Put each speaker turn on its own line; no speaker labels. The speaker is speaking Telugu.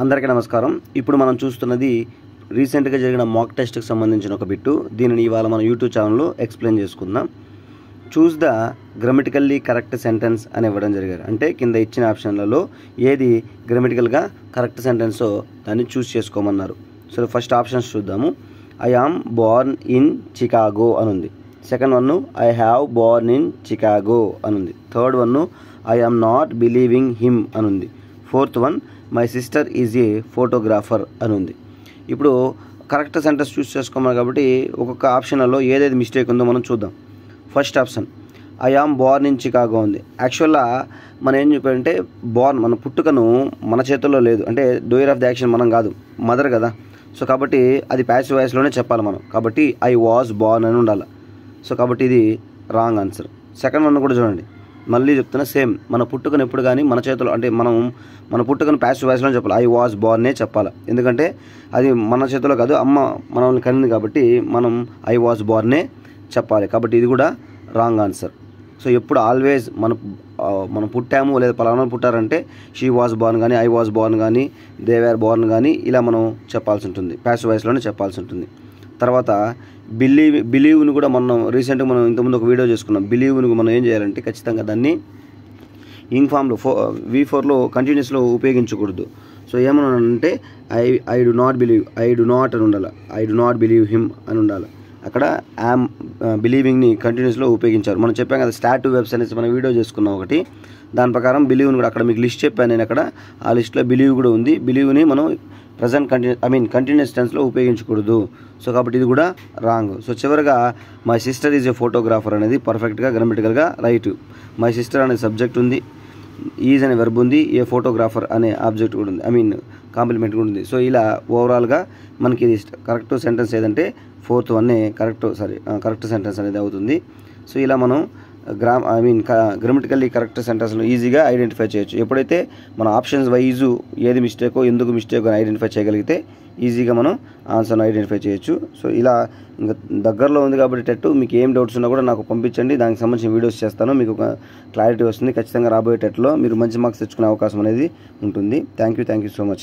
అందరికీ నమస్కారం. ఇప్పుడు మనం చూస్తున్నది రీసెంట్గా జరిగిన మాక్ టెస్ట్కి సంబంధించిన ఒక బిట్టు. దీనిని ఇవాళ మన యూట్యూబ్ ఛానల్లో ఎక్స్ప్లెయిన్ చేసుకుందాం. Choose the grammatically correct sentence అని ఇవ్వడం జరిగారు. అంటే కింద ఇచ్చిన ఆప్షన్లలో ఏది గ్రామటికల్గా కరెక్ట్ సెంటెన్సో దాన్ని చూస్ చేసుకోమన్నారు. సో ఫస్ట్ ఆప్షన్స్ చూద్దాము. I am born in Chicago అనుంది. Second one I have born in Chicago అనుంది. Third one I am not believing him అనుంది. Fourth one my sister is a photographer అనుంది. ఇప్పుడు కరెక్ట్ సెంటెన్స్ చూస్ చేసుకోమని కాబట్టి ఒక్కొక్క ఆప్షన్లలో ఏదైతే మిస్టేక్ ఉందో మనం చూద్దాం. First option I am born in Chicago ఉంది. యాక్చువల్గా మనం ఏం చెప్పారంటే బోర్న్ మన పుట్టుకను మన చేతుల్లో లేదు, అంటే డూయర్ ఆఫ్ ది యాక్షన్ మనం కాదు, మదర్ కదా. సో కాబట్టి అది ప్యాసివ్ వాయిస్లోనే చెప్పాలి మనం. కాబట్టి ఐ వాజ్ బోర్న్ అని ఉండాలి. సో కాబట్టి ఇది రాంగ్ ఆన్సర్. సెకండ్ వన్ కూడా చూడండి, మళ్ళీ చెప్తున్నా, సేమ్ మన పుట్టుకను ఎప్పుడు కానీ మన చేతిలో, అంటే మనం మన పుట్టుకను ప్యాసివ్ వాయిస్లో చెప్పాలి. ఐ వాజ్ బోర్నే చెప్పాలి, ఎందుకంటే అది మన చేతిలో కాదు, అమ్మ మనల్ని కనింది కాబట్టి మనం ఐ వాజ్ బోర్నే చెప్పాలి. కాబట్టి ఇది కూడా రాంగ్ ఆన్సర్. సో ఎప్పుడు ఆల్వేస్ మనం పుట్టాము లేదా పలానా పుట్టారంటే షీ వాజ్ బోర్న్ కానీ ఐ వాజ్ బోర్న్ కానీ దే వేర్ బోర్న్ కానీ ఇలా మనం చెప్పాల్సి ఉంటుంది, ప్యాసివ్ వాయిస్లోనే చెప్పాల్సి ఉంటుంది. తర్వాత బిలీవ్ని కూడా మనం రీసెంట్గా మనం ఇంతకుముందు ఒక వీడియో చేసుకున్నాం. బిలీవ్ని మనం ఏం చేయాలంటే ఖచ్చితంగా దాన్ని ఇంగ్ ఫామ్లో V4లో కంటిన్యూస్లో ఉపయోగించకూడదు. సో ఏమన్నానంటే I do not believe, I do not అని ఉండాలి, I do not believe him అని ఉండాలి. అక్కడ యామ్ బిలీవింగ్ని కంటిన్యూస్లో ఉపయోగించారు. మనం చెప్పాం కదా స్టాటివ్ వెబ్స్ అనేసి మనం వీడియో చేసుకున్నాం ఒకటి. దాని ప్రకారం బిలీవ్ని కూడా అక్కడ మీకు లిస్ట్ చెప్పాను నేను, అక్కడ ఆ లిస్ట్లో బిలీవ్ కూడా ఉంది. బిలీవ్ని మనం ప్రజెంట్ కంటిన్యూస్ టెన్స్లో ఉపయోగించకూడదు. సో కాబట్టి ఇది కూడా రాంగ్. సో చివరిగా my sister is a photographer అనేది పర్ఫెక్ట్గా గ్రామటికల్గా రైట్. మై సిస్టర్ అనే సబ్జెక్ట్ ఉంది, ఈజ్ అనే వెర్బ్ ఉంది, ఏ ఫోటోగ్రాఫర్ అనే ఆబ్జెక్ట్ కూడా ఉంది, కాంప్లిమెంట్ కూడా ఉంది. సో ఇలా ఓవరాల్గా మనకి ఇది కరెక్ట్ సెంటెన్స్ ఏదంటే ఫోర్త్ వన్నే కరెక్ట్ సెంటెన్స్ అనేది అవుతుంది. సో ఇలా మనం గ్రామటికల్లీ కరెక్ట్ సెంటెన్స్లో ఈజీగా ఐడెంటిఫై చేయొచ్చు. ఎప్పుడైతే మన ఆప్షన్స్ వైజు ఏది మిస్టేకో ఎందుకు మిస్టేక్ అని ఐడెంటిఫై చేయగలిగితే ఈజీగా మనం ఆన్సర్ను ఐడెంటిఫై చేయొచ్చు. సో ఇలా ఇంకా దగ్గరలో ఉంది కాబట్టి టెట్ మీకు ఏం డౌట్స్ ఉన్నా కూడా నాకు పంపించండి, దానికి సంబంధించిన వీడియోస్ చేస్తాను, మీకు ఒక క్లారిటీ వస్తుంది. ఖచ్చితంగా రాబోయే టెట్లో మీరు మంచి మార్క్స్ తెచ్చుకునే అవకాశం అనేది ఉంటుంది. Thank you so much.